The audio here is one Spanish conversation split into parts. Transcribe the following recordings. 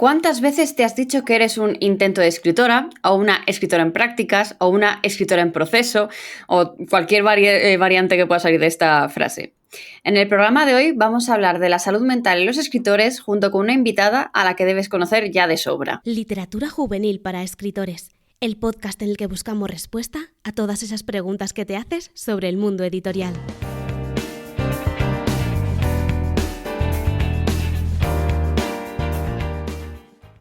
¿Cuántas veces te has dicho que eres un intento de escritora, o una escritora en prácticas, o una escritora en proceso, o cualquier variante que pueda salir de esta frase? En el programa de hoy vamos a hablar de la salud mental en los escritores junto con una invitada a la que debes conocer ya de sobra. Literatura juvenil para escritores, el podcast en el que buscamos respuesta a todas esas preguntas que te haces sobre el mundo editorial.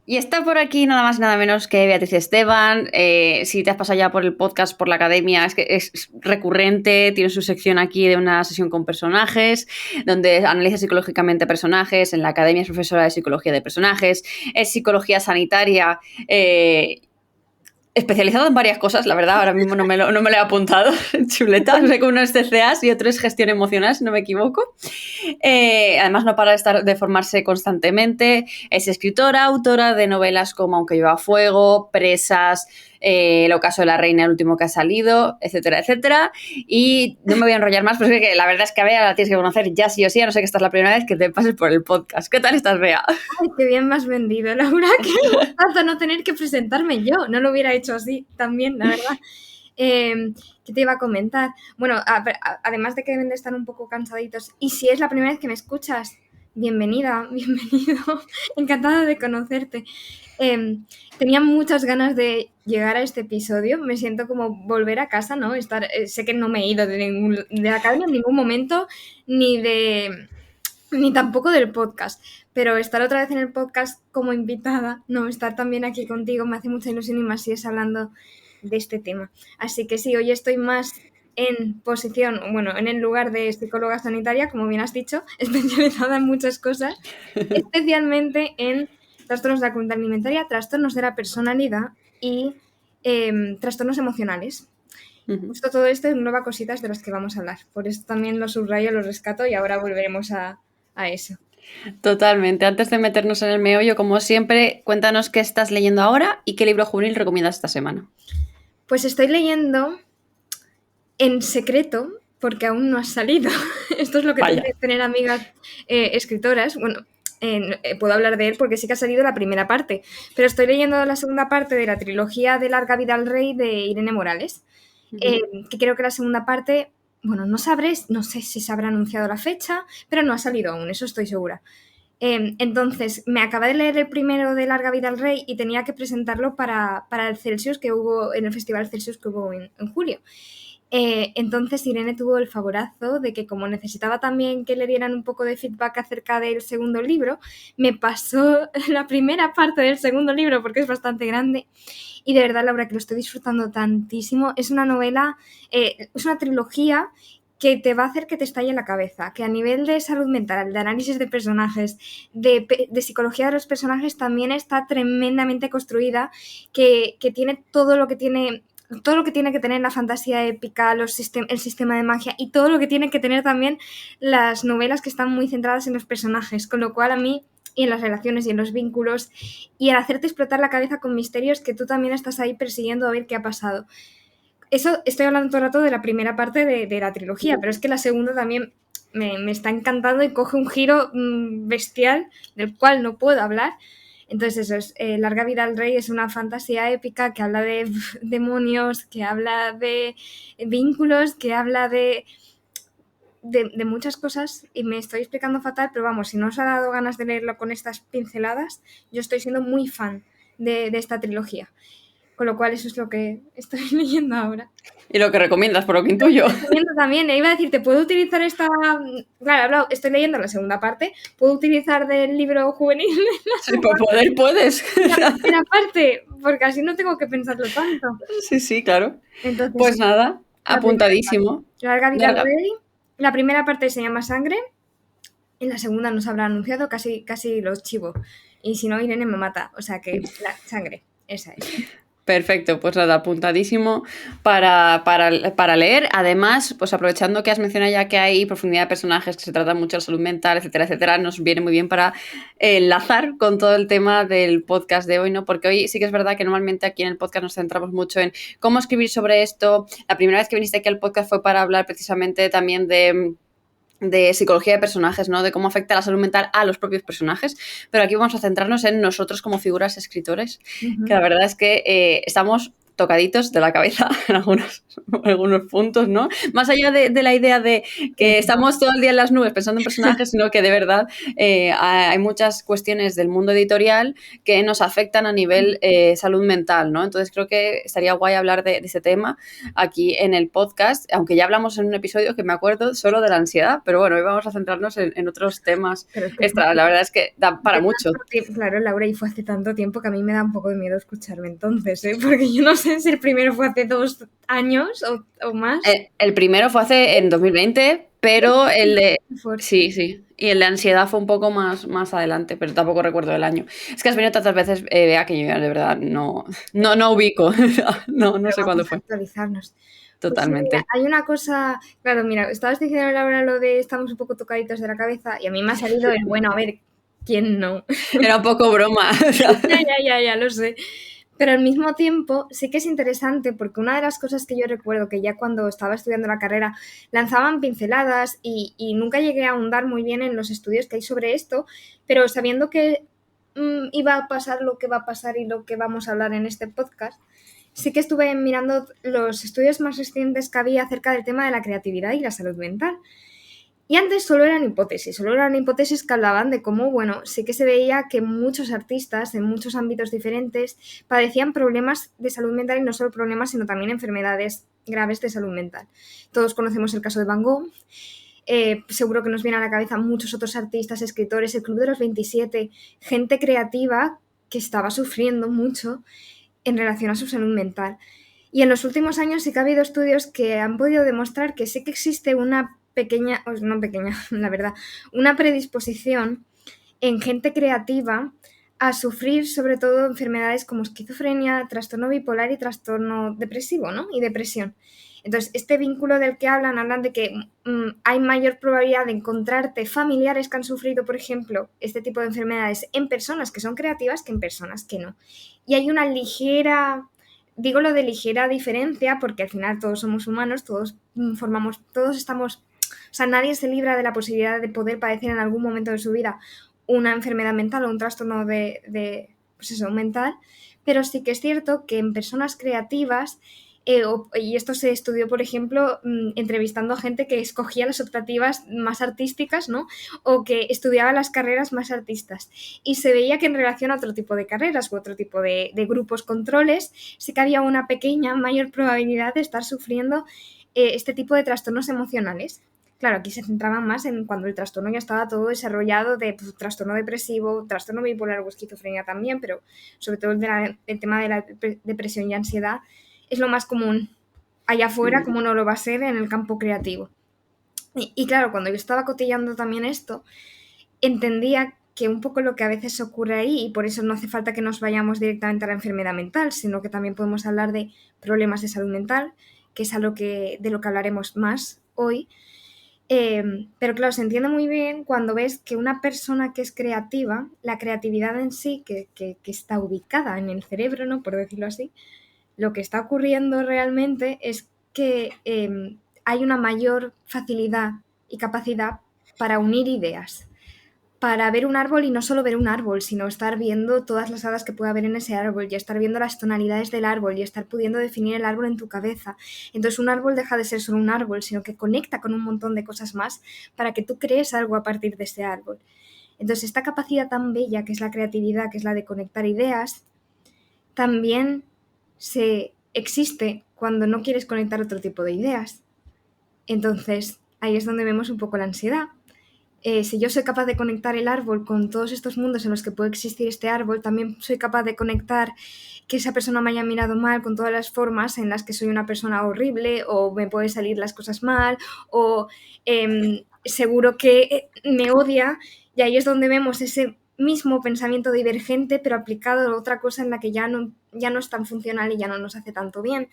Y está por aquí nada más nada menos que Beatriz Esteban. Si te has pasado ya por el podcast, por la academia, es que es recurrente, tiene su sección aquí de una sesión con personajes, donde analiza psicológicamente personajes. En la academia es profesora de psicología de personajes, es psicología sanitaria, especializado en varias cosas, la verdad, ahora mismo no me lo he apuntado, chuleta, sé que uno es TCAs y otro es gestión emocional, si no me equivoco. Además no para de formarse constantemente, es escritora, autora de novelas como Aunque llueva fuego, Presas, El ocaso de la reina, el último que ha salido, etcétera, etcétera. Y no me voy a enrollar más, pero es que la verdad es que a Bea la tienes que conocer ya sí o sí, a no ser que esta es la primera vez que te pases por el podcast. ¿Qué tal estás, Bea? Ay, qué bien me has vendido, Laura, qué gustazo no tener que presentarme yo, no lo hubiera hecho así también, la verdad. ¿Qué te iba a comentar? Bueno, además de que deben de estar un poco cansaditos, y si es la primera vez que me escuchas, bienvenida, bienvenido, encantada de conocerte. Tenía muchas ganas de llegar a este episodio, me siento como volver a casa, ¿no? Sé que no me he ido de la academia en ningún momento, ni tampoco del podcast, pero estar otra vez en el podcast como invitada, no, estar también aquí contigo me hace mucha ilusión y más si es hablando de este tema. Así que sí, hoy estoy más en posición, bueno, en el lugar de psicóloga sanitaria, como bien has dicho, especializada en muchas cosas, especialmente en trastornos de la conducta alimentaria, trastornos de la personalidad y trastornos emocionales. Justo todo esto engloba cositas de las que vamos a hablar, por eso también lo subrayo, lo rescato y ahora volveremos a eso. Totalmente. Antes de meternos en el meollo, como siempre, cuéntanos qué estás leyendo ahora y qué libro juvenil recomiendas esta semana. Pues estoy leyendo en secreto, porque aún no ha salido. Esto es lo que tiene que tener amigas escritoras. Bueno, puedo hablar de él porque sí que ha salido la primera parte, pero estoy leyendo la segunda parte de la trilogía de Larga vida al rey de Irene Morales, que creo que la segunda parte... Bueno, no sé si se habrá anunciado la fecha, pero no ha salido aún, eso estoy segura. Entonces, me acabé de leer el primero de Larga vida al rey y tenía que presentarlo para el Celsius que hubo, en el Festival Celsius que hubo en julio. Entonces Irene tuvo el favorazo de que, como necesitaba también que le dieran un poco de feedback acerca del segundo libro, me pasó la primera parte del segundo libro porque es bastante grande. Y de verdad, Laura, que lo estoy disfrutando tantísimo. Es una novela, es una trilogía que te va a hacer que te estalle la cabeza, que a nivel de salud mental, de análisis de personajes, de psicología de los personajes, también está tremendamente construida, que tiene todo lo que tiene que tener la fantasía épica, el sistema de magia y todo lo que tienen que tener también las novelas que están muy centradas en los personajes, con lo cual a mí, y en las relaciones y en los vínculos, y al hacerte explotar la cabeza con misterios que tú también estás ahí persiguiendo a ver qué ha pasado. Eso estoy hablando todo el rato de la primera parte de la trilogía, pero es que la segunda también me está encantando y coge un giro bestial del cual no puedo hablar. Entonces eso es, Larga vida al rey es una fantasía épica que habla de demonios, que habla de vínculos, que habla de muchas cosas y me estoy explicando fatal, pero vamos, si no os ha dado ganas de leerlo con estas pinceladas, yo estoy siendo muy fan de esta trilogía. Con lo cual eso es lo que estoy leyendo ahora. Y lo que recomiendas, por lo que intuyo. Recomiendo también, iba a decirte, ¿puedo utilizar esta...? Claro, estoy leyendo la segunda parte, ¿puedo utilizar del libro juvenil? Sí, por poder puedes. La primera parte, porque así no tengo que pensarlo tanto. Sí, claro. Entonces, pues nada, apuntadísimo. Larga vida al rey. La primera parte se llama Sangre, y la segunda no se habrá anunciado, casi lo chivo. Y si no, Irene me mata, o sea que la Sangre, esa es. Perfecto, pues nada, apuntadísimo para leer. Además, pues aprovechando que has mencionado ya que hay profundidad de personajes, que se trata mucho de la salud mental, etcétera, etcétera, nos viene muy bien para enlazar con todo el tema del podcast de hoy, ¿no? Porque hoy sí que es verdad que normalmente aquí en el podcast nos centramos mucho en cómo escribir sobre esto. La primera vez que viniste aquí al podcast fue para hablar precisamente también de de psicología de personajes, ¿no? De cómo afecta la salud mental a los propios personajes, pero aquí vamos a centrarnos en nosotros como figuras escritores, que la verdad es que estamos tocaditos de la cabeza en algunos puntos, ¿no? Más allá de la idea de que estamos todo el día en las nubes pensando en personajes, sino que de verdad hay muchas cuestiones del mundo editorial que nos afectan a nivel salud mental, ¿no? Entonces creo que estaría guay hablar de ese tema aquí en el podcast, aunque ya hablamos en un episodio que me acuerdo solo de la ansiedad, pero bueno, hoy vamos a centrarnos en otros temas extra. La verdad es que da para mucho. Claro, Laura, y fue hace tanto tiempo que a mí me da un poco de miedo escucharme entonces, ¿eh? Porque yo no sé si el primero fue hace 2 años o más. El primero fue en 2020, pero el de... Sí. Y el de ansiedad fue un poco más adelante, pero tampoco recuerdo el año. Es que has venido tantas veces, Bea, que yo de verdad no ubico. no sé cuándo fue. Actualizarnos. Totalmente. Pues, hay una cosa, claro, mira, estabas diciendo, Laura, lo de estamos un poco tocaditos de la cabeza y a mí me ha salido el bueno, a ver, ¿quién no? Era un poco broma. Ya, lo sé. Pero al mismo tiempo sí que es interesante porque una de las cosas que yo recuerdo que ya cuando estaba estudiando la carrera lanzaban pinceladas y nunca llegué a ahondar muy bien en los estudios que hay sobre esto, pero sabiendo que iba a pasar lo que va a pasar y lo que vamos a hablar en este podcast, sí que estuve mirando los estudios más recientes que había acerca del tema de la creatividad y la salud mental. Y antes solo eran hipótesis que hablaban de cómo, bueno, sí que se veía que muchos artistas en muchos ámbitos diferentes padecían problemas de salud mental y no solo problemas, sino también enfermedades graves de salud mental. Todos conocemos el caso de Van Gogh, seguro que nos viene a la cabeza muchos otros artistas, escritores, el Club de los 27, gente creativa que estaba sufriendo mucho en relación a su salud mental. Y en los últimos años sí que ha habido estudios que han podido demostrar que sí que existe una una predisposición en gente creativa a sufrir sobre todo enfermedades como esquizofrenia, trastorno bipolar y trastorno depresivo, ¿no? Y depresión. Entonces, este vínculo del que hablan de que hay mayor probabilidad de encontrarte familiares que han sufrido, por ejemplo, este tipo de enfermedades en personas que son creativas que en personas que no. Y hay una ligera... Digo lo de ligera diferencia porque al final todos somos humanos, todos estamos... O sea, nadie se libra de la posibilidad de poder padecer en algún momento de su vida una enfermedad mental o un trastorno mental, pero sí que es cierto que en personas creativas, y esto se estudió, por ejemplo, entrevistando a gente que escogía las optativas más artísticas, ¿no? O que estudiaba las carreras más artistas. Y se veía que en relación a otro tipo de carreras u otro tipo de grupos controles, sí que había una pequeña mayor probabilidad de estar sufriendo este tipo de trastornos emocionales. Claro, aquí se centraban más en cuando el trastorno ya estaba todo desarrollado de trastorno depresivo, trastorno bipolar o esquizofrenia también, pero sobre todo el tema de la depresión y ansiedad es lo más común allá afuera, como no lo va a ser en el campo creativo. Y claro, cuando yo estaba cotillando también esto, entendía que un poco lo que a veces ocurre ahí, y por eso no hace falta que nos vayamos directamente a la enfermedad mental, sino que también podemos hablar de problemas de salud mental, que es algo de lo que hablaremos más hoy. Pero claro, se entiende muy bien cuando ves que una persona que es creativa, la creatividad en sí, que está ubicada en el cerebro, ¿no? Por decirlo así, lo que está ocurriendo realmente es que hay una mayor facilidad y capacidad para unir ideas, para ver un árbol y no solo ver un árbol, sino estar viendo todas las hadas que puede haber en ese árbol y estar viendo las tonalidades del árbol y estar pudiendo definir el árbol en tu cabeza. Entonces un árbol deja de ser solo un árbol, sino que conecta con un montón de cosas más para que tú crees algo a partir de ese árbol. Entonces esta capacidad tan bella que es la creatividad, que es la de conectar ideas, también existe cuando no quieres conectar otro tipo de ideas. Entonces ahí es donde vemos un poco la ansiedad. Si yo soy capaz de conectar el árbol con todos estos mundos en los que puede existir este árbol, también soy capaz de conectar que esa persona me haya mirado mal con todas las formas en las que soy una persona horrible o me pueden salir las cosas mal o seguro que me odia, y ahí es donde vemos ese mismo pensamiento divergente pero aplicado a otra cosa en la que ya no es tan funcional y ya no nos hace tanto bien,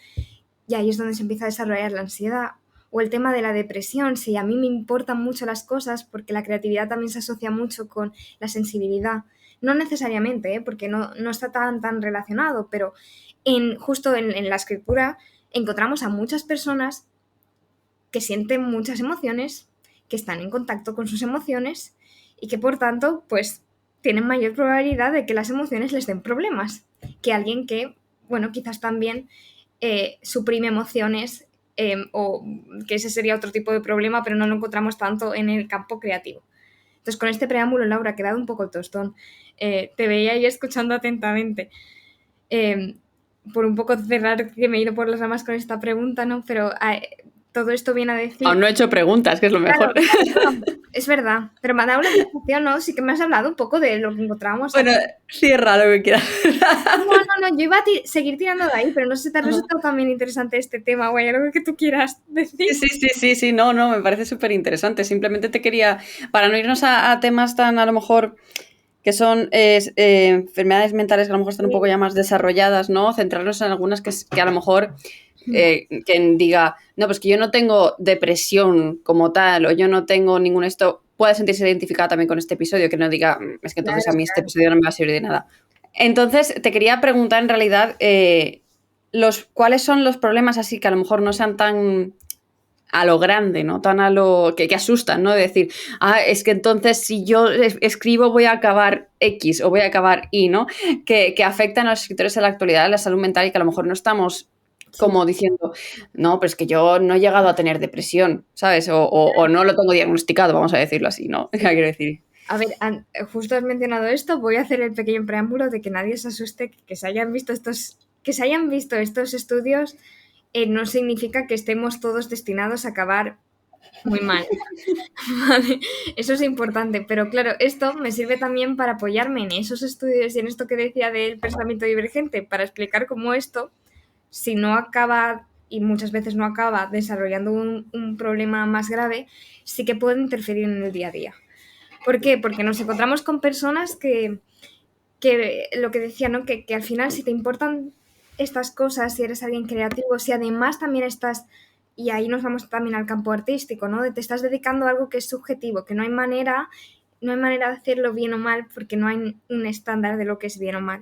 y ahí es donde se empieza a desarrollar la ansiedad. O el tema de la depresión, si a mí me importan mucho las cosas, porque la creatividad también se asocia mucho con la sensibilidad. No necesariamente, porque no está tan relacionado, pero justo en la escritura encontramos a muchas personas que sienten muchas emociones, que están en contacto con sus emociones y que por tanto, pues tienen mayor probabilidad de que las emociones les den problemas que alguien que, bueno, quizás también suprime emociones o que ese sería otro tipo de problema, pero no lo encontramos tanto en el campo creativo. Entonces, con este preámbulo, Laura, ha quedado un poco el tostón. Te veía ahí escuchando atentamente. Por un poco cerrar, que me he ido por las ramas con esta pregunta, ¿no? Pero todo esto viene a decir... Aún no he hecho preguntas, que es lo mejor. Claro, es verdad, pero me ha dado una sensación, ¿no? Sí que me has hablado un poco de lo que encontrábamos. Bueno, cierra lo que quieras. No, yo iba a seguir tirando de ahí, pero no sé si te ha resultado también interesante este tema o hay algo que tú quieras decir. Sí, no, me parece súper interesante. Simplemente te quería, para no irnos a temas tan a lo mejor que son enfermedades mentales que a lo mejor están un poco ya más desarrolladas, ¿no? Centrarnos en algunas que a lo mejor quien diga, no, pues que yo no tengo depresión como tal o yo no tengo ningún esto, puede sentirse identificada también con este episodio, que no diga, es que entonces a mí este episodio no me va a servir de nada. Entonces, te quería preguntar en realidad cuáles son los problemas así que a lo mejor no sean tan a lo grande, ¿no? Tan a lo que asustan, ¿no? De decir, es que entonces si yo escribo voy a acabar X o voy a acabar Y, ¿no? Que afectan a los escritores en la actualidad, a la salud mental y que a lo mejor no estamos como diciendo, no, pero es que yo no he llegado a tener depresión, ¿sabes? O no lo tengo diagnosticado, vamos a decirlo así, ¿no? ¿Qué quiero decir? A ver, justo has mencionado esto, voy a hacer el pequeño preámbulo de que nadie se asuste, que se hayan visto estos estudios no significa que estemos todos destinados a acabar muy mal. Vale, eso es importante, pero claro, esto me sirve también para apoyarme en esos estudios y en esto que decía del pensamiento divergente, para explicar cómo esto, si no acaba, y muchas veces no acaba, desarrollando un problema más grave, sí que puede interferir en el día a día. ¿Por qué? Porque nos encontramos con personas que lo que decía, ¿no? Que al final si te importan estas cosas, si eres alguien creativo, si además también estás, y ahí nos vamos también al campo artístico, ¿no? Te estás dedicando a algo que es subjetivo, que no hay manera de hacerlo bien o mal porque no hay un estándar de lo que es bien o mal.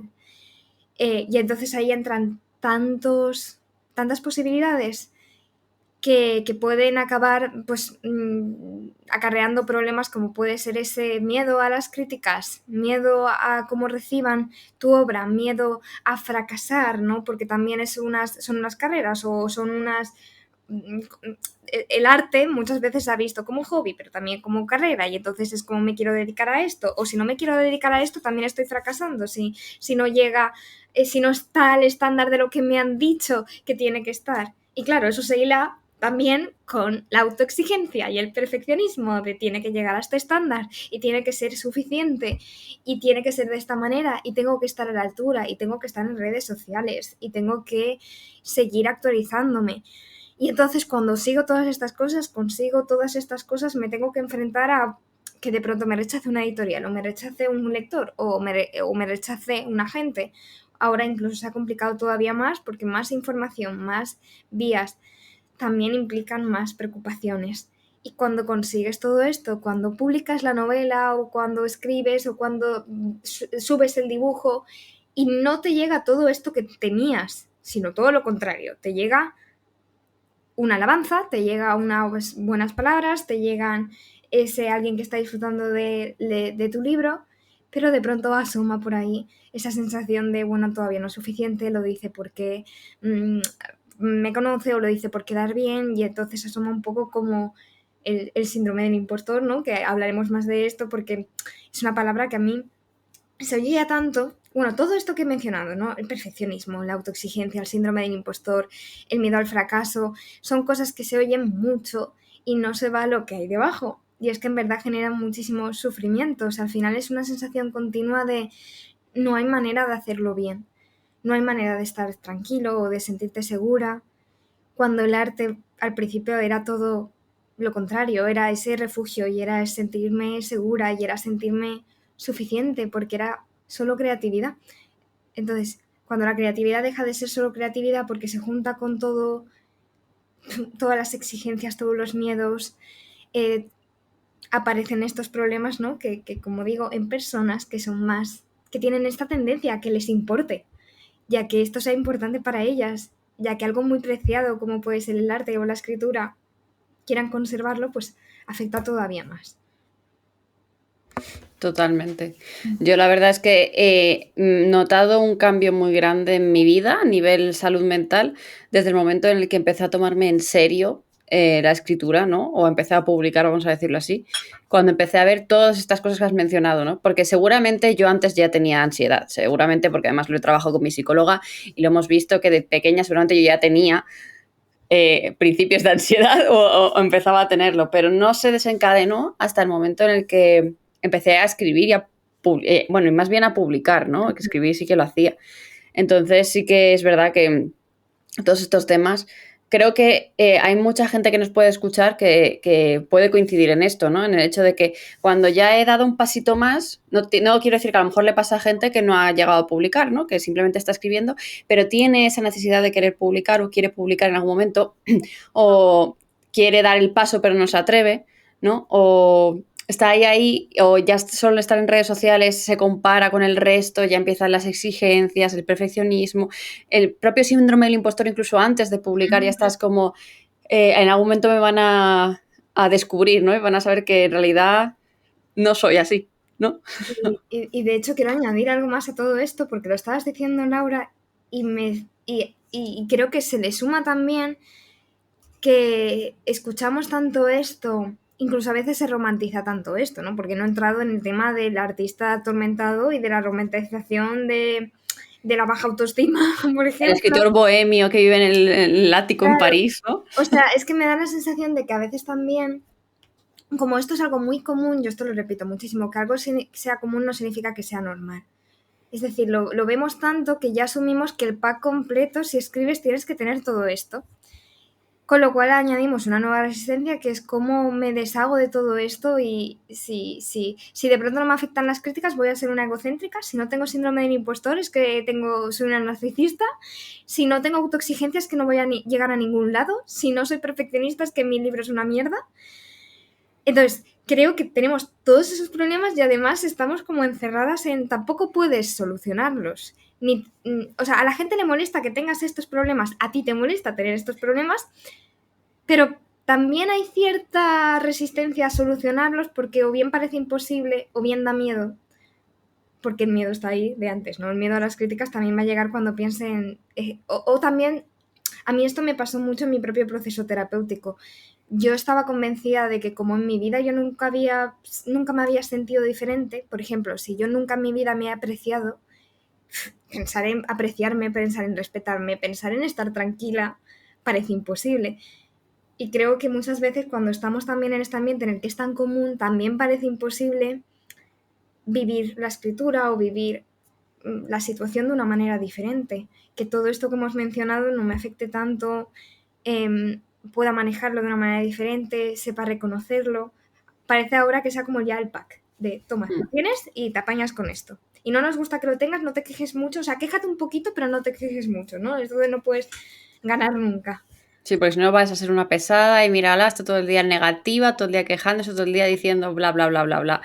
Y entonces ahí entran tantas posibilidades que pueden acabar pues acarreando problemas como puede ser ese miedo a las críticas, miedo a cómo reciban tu obra, miedo a fracasar, ¿no? Porque también son unas carreras o son unas... El arte muchas veces se ha visto como hobby, pero también como carrera, y entonces es como me quiero dedicar a esto, o si no me quiero dedicar a esto también estoy fracasando, si no llega, si no está al estándar de lo que me han dicho que tiene que estar. Y claro, eso se hila también con la autoexigencia y el perfeccionismo de tiene que llegar a este estándar y tiene que ser suficiente y tiene que ser de esta manera y tengo que estar a la altura y tengo que estar en redes sociales y tengo que seguir actualizándome. Y entonces cuando sigo todas estas cosas, consigo todas estas cosas, me tengo que enfrentar a que de pronto me rechace una editorial o me rechace un lector o me rechace un agente. Ahora incluso se ha complicado todavía más porque más información, más vías también implican más preocupaciones. Y cuando consigues todo esto, cuando publicas la novela o cuando escribes o cuando subes el dibujo y no te llega todo esto que tenías, sino todo lo contrario, te llega una alabanza, te llega unas buenas palabras, te llegan ese alguien que está disfrutando de tu libro, pero de pronto asoma por ahí esa sensación de, bueno, todavía no es suficiente, lo dice porque me conoce o lo dice por quedar bien, y entonces asoma un poco como el síndrome del impostor, ¿no? Que hablaremos más de esto porque es una palabra que a mí se oye ya tanto. Bueno, todo esto que he mencionado, ¿no? El perfeccionismo, la autoexigencia, el síndrome del impostor, el miedo al fracaso, son cosas que se oyen mucho y no se va a lo que hay debajo. Y es que en verdad generan muchísimos sufrimientos. Al final es una sensación continua de no hay manera de hacerlo bien. No hay manera de estar tranquilo o de sentirte segura. Cuando el arte al principio era todo lo contrario, era ese refugio y era sentirme segura y era sentirme suficiente porque era solo creatividad. Entonces, cuando la creatividad deja de ser solo creatividad porque se junta con todo, todas las exigencias, todos los miedos, aparecen estos problemas, ¿no? Que como digo, en personas que son más, que tienen esta tendencia a que les importe, ya que esto sea importante para ellas, ya que algo muy preciado como puede ser el arte o la escritura quieran conservarlo, pues afecta todavía más. Totalmente. Yo la verdad es que he notado un cambio muy grande en mi vida a nivel salud mental desde el momento en el que empecé a tomarme en serio la escritura, ¿no? O empecé a publicar, vamos a decirlo así, cuando empecé a ver todas estas cosas que has mencionado, ¿no? Porque seguramente yo antes ya tenía ansiedad, seguramente porque además lo he trabajado con mi psicóloga y lo hemos visto que de pequeña seguramente yo ya tenía principios de ansiedad o empezaba a tenerlo, pero no se desencadenó hasta el momento en el que empecé a escribir y bueno, y más bien a publicar, ¿no? Que escribir sí que lo hacía. Entonces sí que es verdad que todos estos temas, creo que hay mucha gente que nos puede escuchar que puede coincidir en esto, ¿no? En el hecho de que cuando ya he dado un pasito más, no quiero decir que a lo mejor le pasa a gente que no ha llegado a publicar, ¿no? Que simplemente está escribiendo, pero tiene esa necesidad de querer publicar o quiere publicar en algún momento o quiere dar el paso pero no se atreve, ¿no? O está ahí, o ya solo estar en redes sociales se compara con el resto, ya empiezan las exigencias, el perfeccionismo, el propio síndrome del impostor, incluso antes de publicar, ya estás como, en algún momento me van a descubrir, ¿no? Y van a saber que en realidad no soy así, ¿no? Y de hecho quiero añadir algo más a todo esto, porque lo estabas diciendo, Laura, y creo que se le suma también que escuchamos tanto esto, incluso a veces se romantiza tanto esto, ¿no? Porque no he entrado en el tema del artista atormentado y de la romantización de la baja autoestima, por ejemplo. El escritor bohemio que vive en el ático en París, ¿no? O sea, es que me da la sensación de que a veces también, como esto es algo muy común, yo esto lo repito muchísimo, que algo sea común no significa que sea normal. Es decir, lo vemos tanto que ya asumimos que el pack completo, si escribes, tienes que tener todo esto. Con lo cual añadimos una nueva resistencia que es cómo me deshago de todo esto y si de pronto no me afectan las críticas voy a ser una egocéntrica, si no tengo síndrome del impostor es que soy una narcisista, si no tengo autoexigencia es que no voy a llegar a ningún lado, si no soy perfeccionista es que mi libro es una mierda. Entonces, creo que tenemos todos esos problemas y además estamos como encerradas en tampoco puedes solucionarlos. O sea, a la gente le molesta que tengas estos problemas, a ti te molesta tener estos problemas, pero también hay cierta resistencia a solucionarlos porque o bien parece imposible o bien da miedo, porque el miedo está ahí de antes, ¿no? El miedo a las críticas también va a llegar cuando piensen... o también, a mí esto me pasó mucho en mi propio proceso terapéutico. Yo estaba convencida de que como en mi vida yo nunca me había sentido diferente, por ejemplo, si yo nunca en mi vida me he apreciado, pensar en apreciarme, pensar en respetarme, pensar en estar tranquila, parece imposible. Y creo que muchas veces cuando estamos también en este ambiente en el que es tan común, también parece imposible vivir la escritura o vivir la situación de una manera diferente. Que todo esto que hemos mencionado no me afecte tanto, pueda manejarlo de una manera diferente, sepa reconocerlo. Parece ahora que sea como ya el pack de toma, lo tienes y te apañas con esto. Y no nos gusta que lo tengas, no te quejes mucho, o sea, quéjate un poquito, pero no te quejes mucho, ¿no? Esto de no puedes ganar nunca. Sí, porque si no vas a ser una pesada y mírala, está todo el día negativa, todo el día quejándose, todo el día diciendo bla, bla, bla, bla, bla,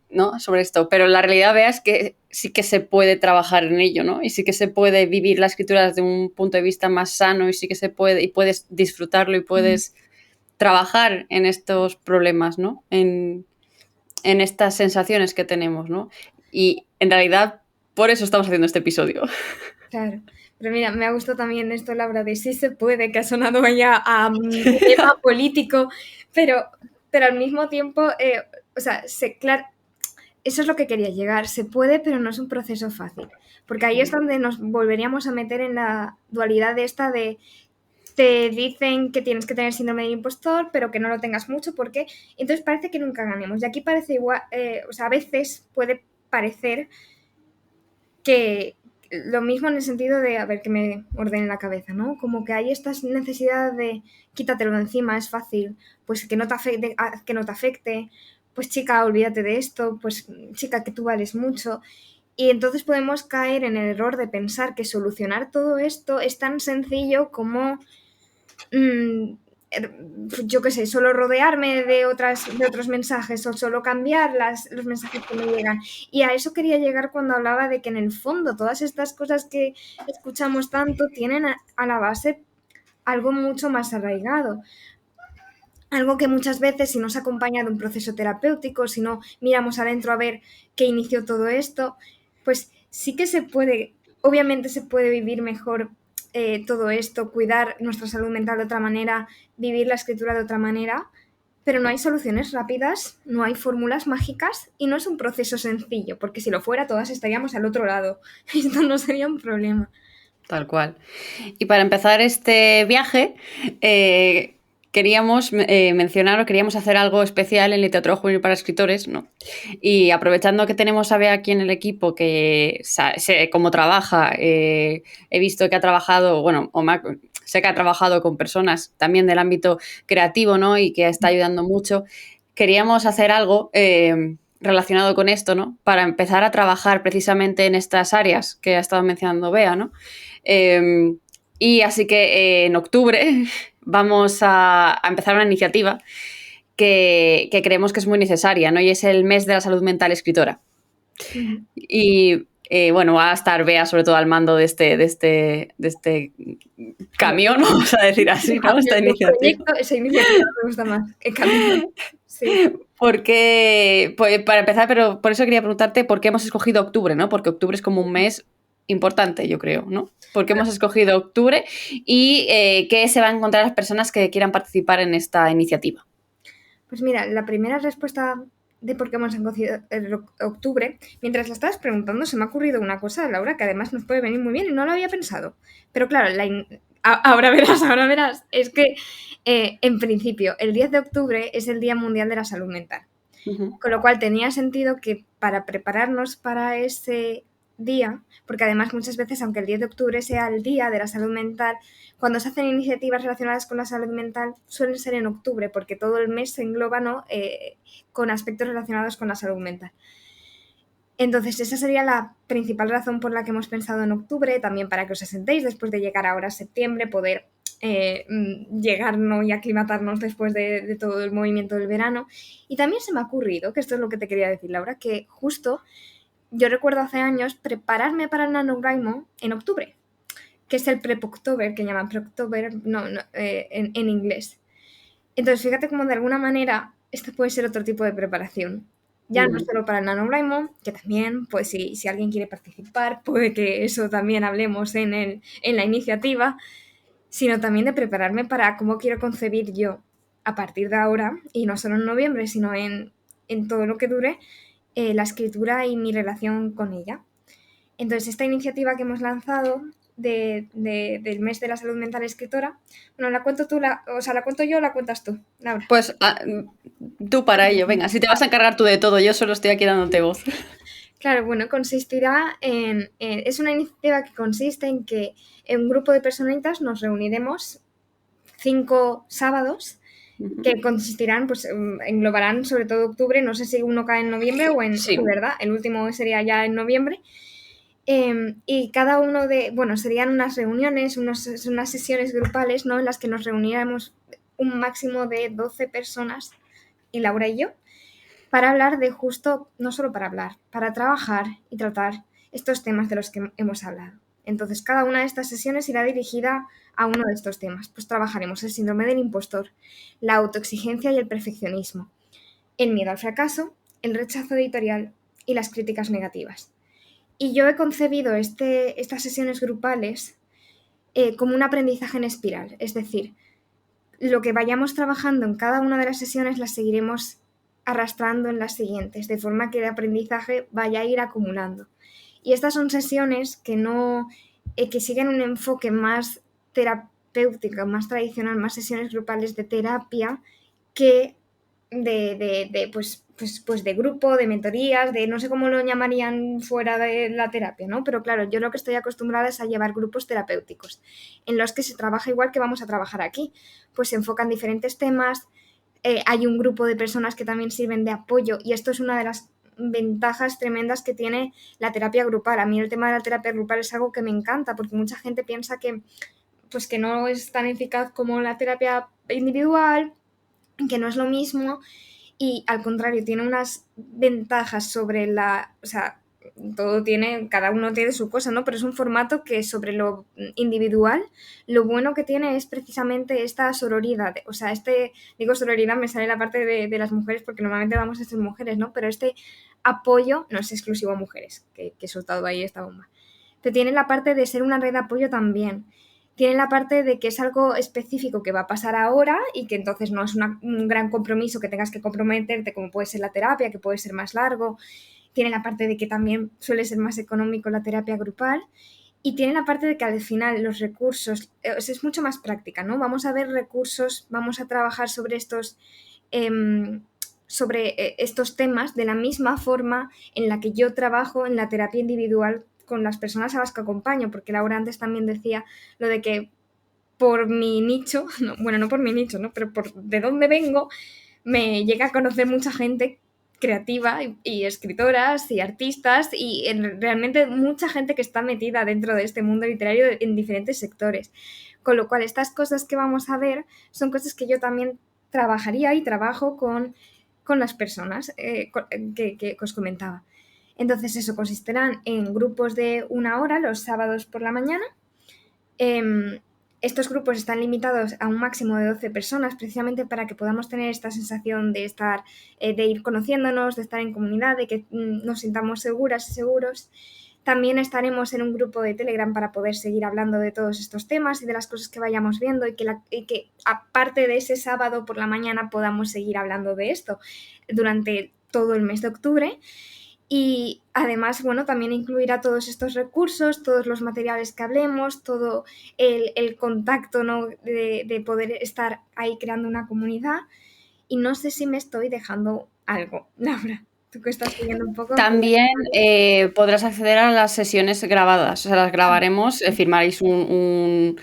¿no? Sobre esto. Pero la realidad veas que sí que se puede trabajar en ello, ¿no? Y sí que se puede vivir la escritura desde un punto de vista más sano y sí que se puede, y puedes disfrutarlo y puedes trabajar en estos problemas, ¿no? En estas sensaciones que tenemos, ¿no? Y en realidad, por eso estamos haciendo este episodio. Claro. Pero mira, me ha gustado también esto, Laura, de sí se puede, que ha sonado ya a tema político, pero al mismo tiempo, o sea, claro, eso es lo que quería llegar. Se puede, pero no es un proceso fácil. Porque ahí es donde nos volveríamos a meter en la dualidad de esta de te dicen que tienes que tener síndrome del impostor, pero que no lo tengas mucho, porque entonces parece que nunca ganemos. Y aquí parece igual, o sea, a veces puede parecer que lo mismo en el sentido de, a ver, que me ordene la cabeza, ¿no? Como que hay esta necesidad de quítatelo de encima, es fácil, pues que no te afecte, pues chica, olvídate de esto, pues chica, que tú vales mucho. Y entonces podemos caer en el error de pensar que solucionar todo esto es tan sencillo como yo qué sé, solo rodearme de otros mensajes o solo cambiar los mensajes que me llegan. Y a eso quería llegar cuando hablaba de que en el fondo todas estas cosas que escuchamos tanto tienen a la base algo mucho más arraigado. Algo que muchas veces, si no se acompaña de un proceso terapéutico, si no miramos adentro a ver qué inició todo esto, pues sí que se puede, obviamente se puede vivir mejor todo esto, cuidar nuestra salud mental de otra manera, vivir la escritura de otra manera, pero no hay soluciones rápidas, no hay fórmulas mágicas y no es un proceso sencillo, porque si lo fuera todas estaríamos al otro lado. Esto no sería un problema. Tal cual. Y para empezar este viaje, queríamos mencionar o queríamos hacer algo especial en literatura juvenil para escritores, ¿no? Y aprovechando que tenemos a Bea aquí en el equipo, que sé cómo trabaja, he visto que ha trabajado, bueno, sé que ha trabajado con personas también del ámbito creativo, ¿no? Y que está ayudando mucho. Queríamos hacer algo relacionado con esto, ¿no? Para empezar a trabajar precisamente en estas áreas que ha estado mencionando Bea, ¿no? Y así que en octubre vamos a empezar una iniciativa que creemos que es muy necesaria, ¿no? Y es el mes de la salud mental escritora. Y bueno, va a estar Bea sobre todo al mando de este camión, vamos a decir así, ¿no? Esta iniciativa. Esa iniciativa me gusta más. El camión. Sí. Porque, pues, para empezar, pero por eso quería preguntarte por qué hemos escogido octubre, ¿no? Porque octubre es como un mes importante, yo creo, ¿no? ¿Por qué hemos escogido octubre y qué se van a encontrar las personas que quieran participar en esta iniciativa? Pues mira, la primera respuesta de por qué hemos escogido octubre, mientras la estabas preguntando, se me ha ocurrido una cosa, Laura, que además nos puede venir muy bien y no lo había pensado. Pero claro, ahora verás, es que en principio el 10 de octubre es el Día Mundial de la Salud Mental. Con lo cual tenía sentido que para prepararnos para ese día, porque además muchas veces, aunque el 10 de octubre sea el Día de la Salud Mental, cuando se hacen iniciativas relacionadas con la salud mental suelen ser en octubre, porque todo el mes se engloba, ¿no? Con aspectos relacionados con la salud mental. Entonces, esa sería la principal razón por la que hemos pensado en octubre, también para que os asentéis después de llegar ahora a septiembre, poder llegar, ¿no? Y aclimatarnos después de todo el movimiento del verano. Y también se me ha ocurrido, que esto es lo que te quería decir, Laura, que justo yo recuerdo hace años prepararme para el NaNoWriMo en octubre, que es el Prepoctober, que llaman Prepoctober en inglés. Entonces, fíjate cómo de alguna manera este puede ser otro tipo de preparación. Ya no solo para el NaNoWriMo, que también, pues si alguien quiere participar, puede que eso también hablemos en la iniciativa, sino también de prepararme para cómo quiero concebir yo a partir de ahora, y no solo en noviembre, sino en todo lo que dure, la escritura y mi relación con ella. Entonces, esta iniciativa que hemos lanzado del mes de la salud mental escritora, bueno, ¿la cuento tú, la cuento yo o la cuentas tú, Laura? Pues tú para ello, venga, si te vas a encargar tú de todo, yo solo estoy aquí dándote voz. Claro, bueno, consistirá es una iniciativa que consiste en que en un grupo de personitas nos reuniremos 5 sábados que consistirán, pues englobarán sobre todo octubre, no sé si uno cae en noviembre o en, Sí. ¿verdad? El último sería ya en noviembre. Y cada uno serían unas reuniones, unas sesiones grupales, ¿no? En las que nos reuniríamos un máximo de 12 personas, y Laura y yo, para hablar de justo, no solo para hablar, para trabajar y tratar estos temas de los que hemos hablado. Entonces, cada una de estas sesiones irá dirigida a uno de estos temas. Pues trabajaremos el síndrome del impostor, la autoexigencia y el perfeccionismo, el miedo al fracaso, el rechazo editorial y las críticas negativas. Y yo he concebido estas sesiones grupales como un aprendizaje en espiral. Es decir, lo que vayamos trabajando en cada una de las sesiones las seguiremos arrastrando en las siguientes, de forma que el aprendizaje vaya a ir acumulando. Y estas son sesiones que siguen un enfoque más terapéutico, más tradicional, más sesiones grupales de terapia que de grupo, de mentorías, de no sé cómo lo llamarían fuera de la terapia, ¿no? Pero claro, yo lo que estoy acostumbrada es a llevar grupos terapéuticos, en los que se trabaja igual que vamos a trabajar aquí. Pues se enfocan diferentes temas, hay un grupo de personas que también sirven de apoyo, y esto es una de las ventajas tremendas que tiene la terapia grupal. A mí el tema de la terapia grupal es algo que me encanta, porque mucha gente piensa que no es tan eficaz como la terapia individual, que no es lo mismo, y al contrario, tiene unas ventajas sobre cada uno tiene su cosa, ¿no? Pero es un formato que sobre lo individual, lo bueno que tiene es precisamente esta sororidad. O sea, digo sororidad, me sale la parte de las mujeres porque normalmente vamos a ser mujeres, ¿no? Pero este apoyo no es exclusivo a mujeres, que he soltado ahí esta bomba. Pero tiene la parte de ser una red de apoyo también. Tiene la parte de que es algo específico que va a pasar ahora y que entonces no es un gran compromiso que tengas que comprometerte, como puede ser la terapia, que puede ser más largo. Tiene la parte de que también suele ser más económico la terapia grupal. Y tiene la parte de que al final los recursos, es mucho más práctica, ¿no? Vamos a ver recursos, vamos a trabajar sobre estos temas de la misma forma en la que yo trabajo en la terapia individual con las personas a las que acompaño, porque Laura antes también decía lo de que por mi nicho, no por mi nicho, ¿no? Pero por de dónde vengo, me llega a conocer mucha gente creativa y escritoras y artistas y realmente mucha gente que está metida dentro de este mundo literario en diferentes sectores. Con lo cual, estas cosas que vamos a ver son cosas que yo también trabajaría y trabajo con las personas que os comentaba. Entonces, eso consistirán en grupos de 1 hora los sábados por la mañana. Estos grupos están limitados a un máximo de 12 personas, precisamente para que podamos tener esta sensación de estar, de ir conociéndonos, de estar en comunidad, de que nos sintamos seguras y seguros. También estaremos en un grupo de Telegram para poder seguir hablando de todos estos temas y de las cosas que vayamos viendo y que aparte de ese sábado por la mañana podamos seguir hablando de esto durante todo el mes de octubre. Y además, bueno, también incluirá todos estos recursos, todos los materiales que hablemos, todo el contacto, ¿no? de poder estar ahí creando una comunidad. Y no sé si me estoy dejando algo, Laura. Tú que estás siguiendo un poco. También podrás acceder a las sesiones grabadas, o sea, las grabaremos, firmaréis un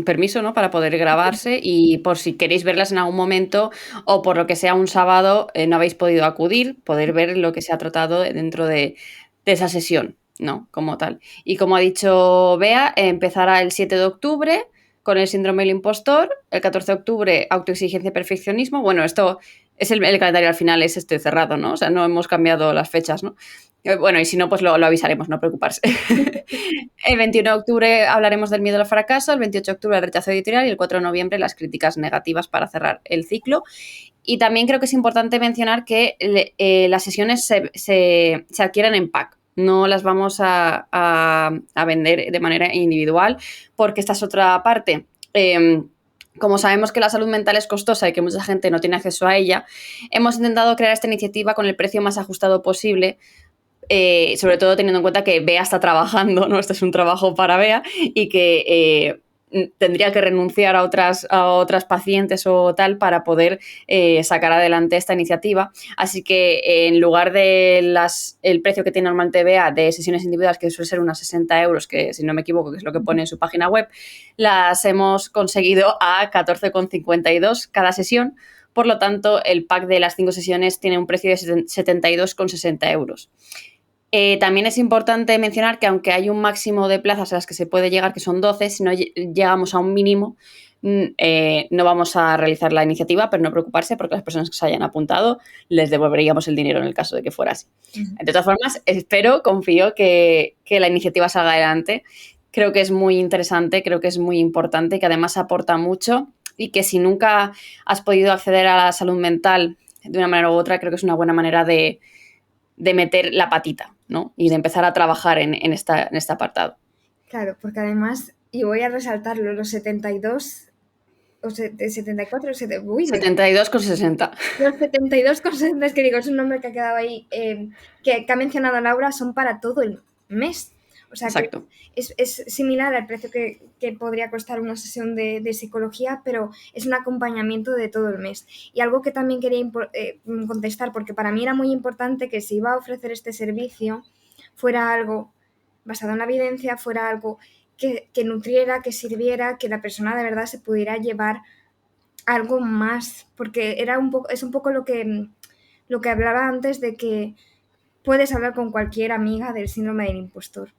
permiso, ¿no? Para poder grabarse y por si queréis verlas en algún momento o por lo que sea un sábado no habéis podido acudir, poder ver lo que se ha tratado dentro de esa sesión, ¿no? Como tal. Y como ha dicho Bea, empezará el 7 de octubre con el síndrome del impostor, el 14 de octubre autoexigencia y perfeccionismo. Bueno, esto es el calendario al final es cerrado, ¿no? O sea, no hemos cambiado las fechas, ¿no? Bueno, y si no, pues lo avisaremos, no preocuparse. El 21 de octubre hablaremos del miedo al fracaso, el 28 de octubre el rechazo editorial y el 4 de noviembre las críticas negativas para cerrar el ciclo. Y también creo que es importante mencionar que las sesiones se adquieren en pack. No las vamos a vender de manera individual porque esta es otra parte. Como sabemos que la salud mental es costosa y que mucha gente no tiene acceso a ella, hemos intentado crear esta iniciativa con el precio más ajustado posible, sobre todo teniendo en cuenta que Bea está trabajando, ¿no? Este es un trabajo para Bea y que tendría que renunciar a otras pacientes o tal para poder sacar adelante esta iniciativa. Así que en lugar de el precio que tiene normalmente Bea de sesiones individuales, que suele ser unos 60 euros, que si no me equivoco, que es lo que pone en su página web, las hemos conseguido a 14,52 cada sesión. Por lo tanto, el pack de las 5 sesiones tiene un precio de 72,60 euros. También es importante mencionar que aunque hay un máximo de plazas a las que se puede llegar, que son 12, si no llegamos a un mínimo, no vamos a realizar la iniciativa, pero no preocuparse porque las personas que se hayan apuntado les devolveríamos el dinero en el caso de que fuera así. De todas formas, confío que la iniciativa salga adelante. Creo que es muy interesante, creo que es muy importante, que además aporta mucho y que si nunca has podido acceder a la salud mental de una manera u otra, creo que es una buena manera de meter la patita, ¿no? Y de empezar a trabajar en este apartado. Claro, porque además, y voy a resaltarlo, los 72 o 74, 72,60. Los 72,60, es que digo, es un nombre que ha quedado ahí, que ha mencionado Laura, son para todo el mes. O sea, exacto, que es similar al precio que podría costar una sesión de psicología, pero es un acompañamiento de todo el mes. Y algo que también quería contestar, porque para mí era muy importante que si iba a ofrecer este servicio, fuera algo basado en la evidencia, fuera algo que nutriera, que sirviera, que la persona de verdad se pudiera llevar algo más, porque es un poco lo que hablaba antes de que puedes hablar con cualquier amiga del síndrome del impostor.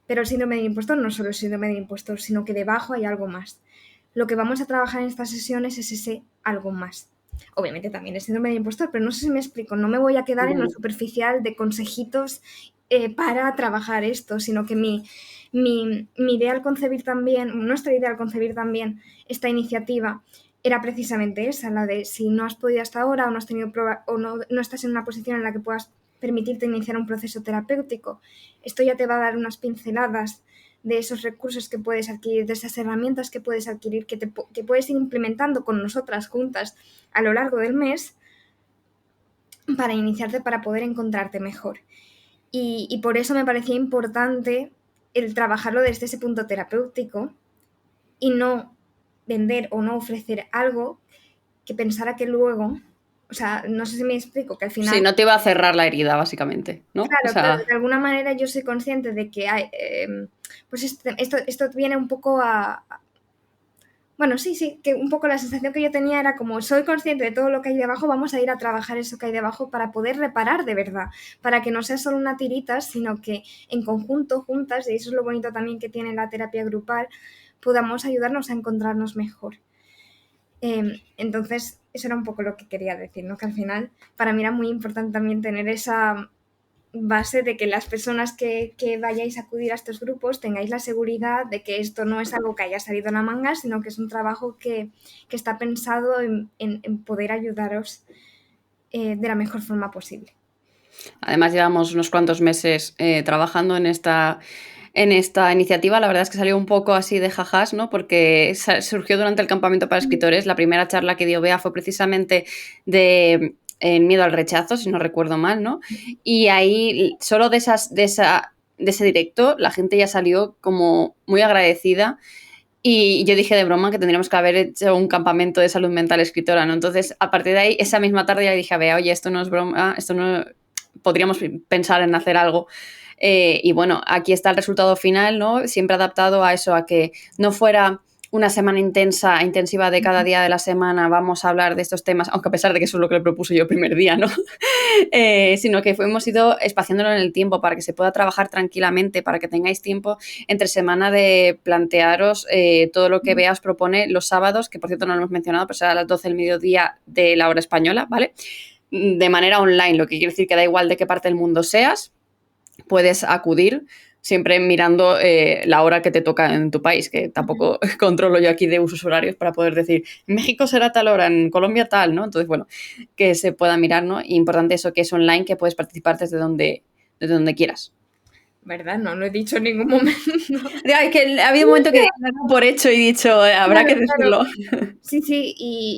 Pero el síndrome del impostor no solo el síndrome del impostor, sino que debajo hay algo más. Lo que vamos a trabajar en estas sesiones es ese algo más. obviamente también es síndrome del impostor, pero no sé si me explico, no me voy a quedar en lo superficial de consejitos para trabajar esto, sino que mi idea al concebir también, nuestra idea al concebir también esta iniciativa era precisamente esa, la de si no has podido hasta ahora o no has tenido prueba o no estás en una posición en la que puedas permitirte iniciar un proceso terapéutico, esto ya te va a dar unas pinceladas de esos recursos que puedes adquirir, de esas herramientas que puedes adquirir, que puedes ir implementando con nosotras juntas a lo largo del mes para iniciarte, para poder encontrarte mejor. Y por eso me parecía importante el trabajarlo desde ese punto terapéutico y no vender o no ofrecer algo que pensara que luego, o sea, no sé si me explico, que al final... Sí, no te iba a cerrar la herida, básicamente, ¿no? Claro, O sea, pero de alguna manera yo soy consciente de que hay, pues esto viene un poco a... Bueno, sí, que un poco la sensación que yo tenía era como soy consciente de todo lo que hay debajo, vamos a ir a trabajar eso que hay debajo para poder reparar de verdad, para que no sea solo una tirita, sino que en conjunto, juntas, y eso es lo bonito también que tiene la terapia grupal, podamos ayudarnos a encontrarnos mejor. Entonces, eso era un poco lo que quería decir, ¿no? Que al final para mí era muy importante también tener esa base de que las personas que vayáis a acudir a estos grupos tengáis la seguridad de que esto no es algo que haya salido en la manga, sino que es un trabajo que está pensado en poder ayudaros de la mejor forma posible. además llevamos unos cuantos meses trabajando en esta iniciativa. La verdad es que salió un poco así de jajas, ¿no? Porque surgió durante el campamento para escritores. La primera charla que dio Bea fue precisamente de el miedo al rechazo, si no recuerdo mal, ¿no? Y ahí, solo de ese directo, la gente ya salió como muy agradecida. Y yo dije de broma que tendríamos que haber hecho un campamento de salud mental escritora, ¿no? Entonces, a partir de ahí, esa misma tarde ya le dije a Bea, oye, esto no es broma, esto no... Podríamos pensar en hacer algo. Y bueno, aquí está el resultado final, ¿no? Siempre adaptado a eso, a que no fuera una semana intensiva de cada día de la semana, vamos a hablar de estos temas, aunque a pesar de que eso es lo que le propuse yo el primer día, ¿no? Sino que hemos ido espaciándolo en el tiempo para que se pueda trabajar tranquilamente, para que tengáis tiempo entre semana de plantearos todo lo que Bea os propone los sábados, que por cierto no lo hemos mencionado, pero será a las 12 del mediodía de la hora española, ¿vale? De manera online, lo que quiere decir que da igual de qué parte del mundo seas, puedes acudir siempre mirando la hora que te toca en tu país, que tampoco controlo yo aquí de usos horarios para poder decir, en México será tal hora, en Colombia tal, ¿no? Entonces, bueno, que se pueda mirar, ¿no? Y importante eso, que es online, que puedes participar desde donde quieras. ¿Verdad? No lo he dicho en ningún momento. Es que ha habido un momento que he dado por hecho y he dicho, habrá Claro, que decirlo. claro. Sí,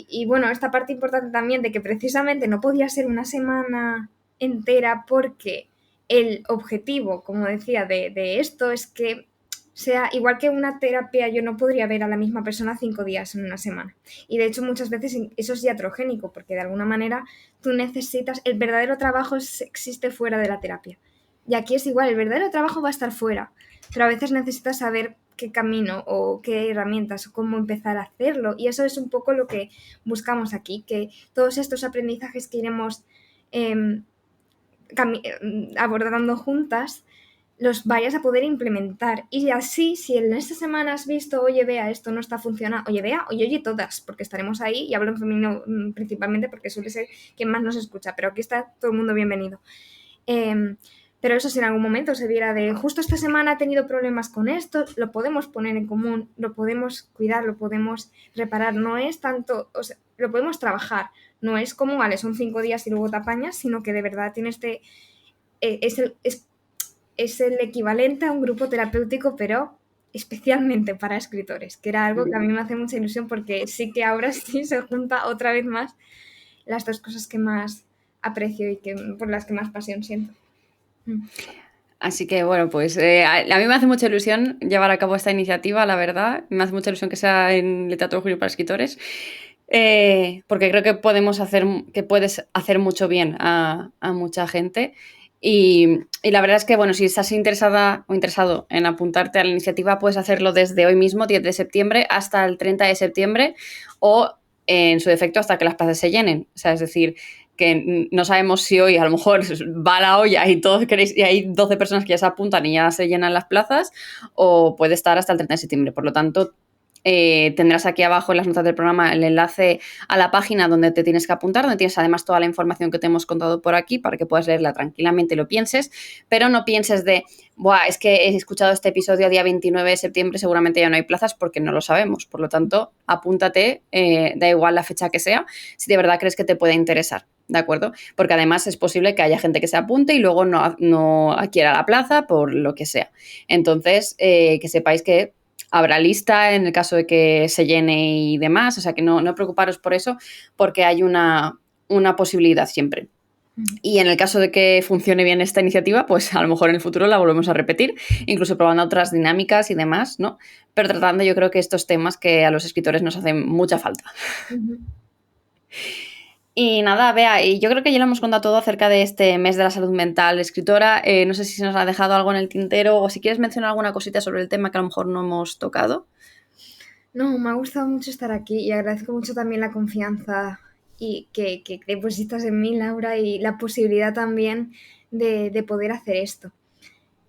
y bueno, esta parte importante también de que precisamente no podía ser una semana entera porque el objetivo, como decía, de esto es que sea igual que una terapia, yo no podría ver a la misma persona 5 días en una semana. Y de hecho muchas veces eso es iatrogénico, porque de alguna manera tú necesitas, el verdadero trabajo existe fuera de la terapia. Y aquí es igual, el verdadero trabajo va a estar fuera, pero a veces necesitas saber qué camino o qué herramientas o cómo empezar a hacerlo. Y eso es un poco lo que buscamos aquí, que todos estos aprendizajes que iremos abordando juntas los vayas a poder implementar. Y así, si en esta semana has visto, oye, Bea, esto no está funcionando, oye, Bea, oye, todas, porque estaremos ahí, y hablo en femenino principalmente porque suele ser quien más nos escucha, pero aquí está todo el mundo bienvenido. Pero eso, si en algún momento se viera de justo esta semana he tenido problemas con esto, lo podemos poner en común, lo podemos cuidar, lo podemos reparar. No es tanto, o sea, lo podemos trabajar. No es como, vale, son 5 días y luego te apañas, sino que de verdad tiene es el equivalente a un grupo terapéutico, pero especialmente para escritores, que era algo que a mí me hace mucha ilusión porque sí que ahora sí se junta otra vez más las dos cosas que más aprecio y por las que más pasión siento. Así que bueno, pues a mí me hace mucha ilusión llevar a cabo esta iniciativa, la verdad. Me hace mucha ilusión que sea en Literatura Juvenil para Escritores, porque creo que puedes hacer mucho bien a mucha gente. Y la verdad es que, bueno, si estás interesada o interesado en apuntarte a la iniciativa, puedes hacerlo desde hoy mismo, 10 de septiembre, hasta el 30 de septiembre, o en su defecto hasta que las plazas se llenen. O sea, es decir, que no sabemos si hoy a lo mejor va la olla y todos queréis, y hay 12 personas que ya se apuntan y ya se llenan las plazas, o puede estar hasta el 30 de septiembre. Por lo tanto, tendrás aquí abajo en las notas del programa el enlace a la página donde te tienes que apuntar, donde tienes además toda la información que te hemos contado por aquí para que puedas leerla tranquilamente y lo pienses, pero no pienses de, buah, es que he escuchado este episodio día 29 de septiembre, seguramente ya no hay plazas porque no lo sabemos. Por lo tanto, apúntate, da igual la fecha que sea, si de verdad crees que te puede interesar. ¿De acuerdo? Porque además es posible que haya gente que se apunte y luego no adquiera la plaza por lo que sea. Entonces, que sepáis que habrá lista en el caso de que se llene y demás. O sea, que no preocuparos por eso porque hay una posibilidad siempre. Y en el caso de que funcione bien esta iniciativa, pues a lo mejor en el futuro la volvemos a repetir, incluso probando otras dinámicas y demás, ¿no? Pero tratando yo creo que estos temas que a los escritores nos hacen mucha falta. Uh-huh. Y nada, Bea, y yo creo que ya lo hemos contado todo acerca de este mes de la salud mental escritora. No sé si se nos ha dejado algo en el tintero o si quieres mencionar alguna cosita sobre el tema que a lo mejor no hemos tocado. No, me ha gustado mucho estar aquí y agradezco mucho también la confianza y que depositas en mí, Laura, y la posibilidad también de poder hacer esto.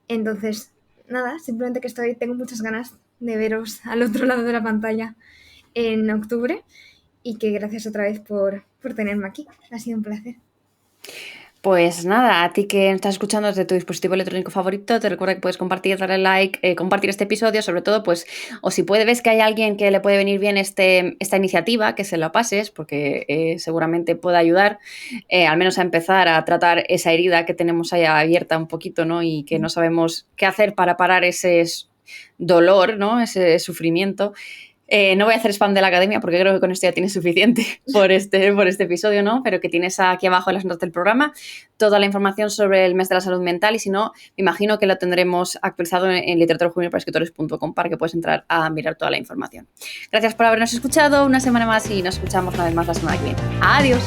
Entonces, nada, simplemente que tengo muchas ganas de veros al otro lado de la pantalla en octubre. Y que gracias otra vez por tenerme aquí. Ha sido un placer. Pues nada, a ti que estás escuchando desde tu dispositivo electrónico favorito, te recuerdo que puedes compartir, darle like, compartir este episodio, sobre todo, pues, o si ves que hay alguien que le puede venir bien esta iniciativa, que se la pases, porque seguramente puede ayudar, al menos a empezar a tratar esa herida que tenemos ahí abierta un poquito, ¿no? Y que no sabemos qué hacer para parar ese dolor, ¿no? Ese sufrimiento. No voy a hacer spam de la academia porque creo que con esto ya tienes suficiente por este episodio, ¿no? Pero que tienes aquí abajo en las notas del programa toda la información sobre el mes de la salud mental y si no, me imagino que lo tendremos actualizado en literaturajuvenilparaescritores.com para que puedas entrar a mirar toda la información. Gracias por habernos escuchado una semana más y nos escuchamos una vez más la semana que viene. ¡Adiós!